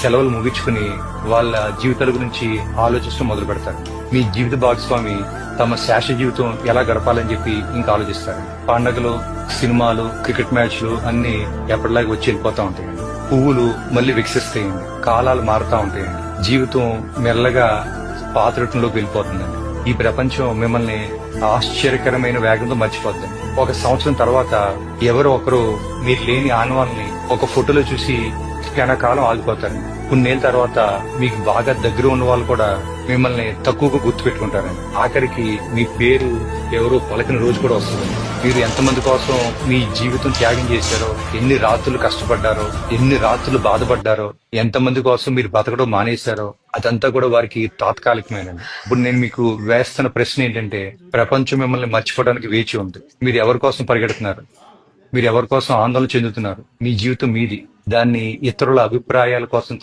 సెలవులు ముగించుకుని వాళ్ళ జీవితాల గురించి ఆలోచించడం మొదలు పెడతారు. మీ జీవిత భాగస్వామి తమ శాశ్వత జీవితం ఎలా గడపాలని చెప్పి ఇంకా ఆలోచిస్తారు. పండగలు, సినిమాలు, క్రికెట్ మ్యాచ్లు అన్ని ఎప్పటిలాగా వచ్చి వెళ్ళిపోతా ఉంటాయండి. పువ్వులు మళ్ళీ వికసిస్తాయండి. కాలాలు మారుతా ఉంటాయండి. జీవితం మెల్లగా పాతరూపంలోకి వెళ్ళిపోతుందండి. ఈ ప్రపంచం మిమ్మల్ని ఆశ్చర్యకరమైన వేగంతో మర్చిపోద్దండి. 1 సంవత్సరం తర్వాత ఎవరో ఒకరు మీరు లేని ఆనవాళ్ళని ఒక ఫోటోలో చూసి క్షణకాలం ఆగిపోతారండి. కొన్నేళ్ళ తర్వాత మీకు బాగా దగ్గర ఉన్న వాళ్ళు కూడా మిమ్మల్ని తక్కువగా గుర్తు పెట్టుకుంటారండి. ఆఖరికి మీ పేరు ఎవరో పలకిన రోజు కూడా వస్తుందండి. మీరు ఎంతమంది కోసం మీ జీవితం త్యాగం చేశారో, ఎన్ని రాత్రులు కష్టపడ్డారో, ఎన్ని రాత్రులు బాధపడ్డారో, ఎంతమంది కోసం మీరు బతకడం మానేశారో అదంతా కూడా వారికి తాత్కాలికమేనండి. ఇప్పుడు నేను మీకు వేస్తున్న ప్రశ్న ఏంటంటే, ప్రపంచం మిమ్మల్ని మర్చిపోవడానికి వేచి ఉంది. మీరు ఎవరి కోసం పరిగెడుతున్నారు? మీరు ఎవరి కోసం ఆందోళన చెందుతున్నారు? మీ జీవితం మీది. దాన్ని ఇతరుల అభిప్రాయాల కోసం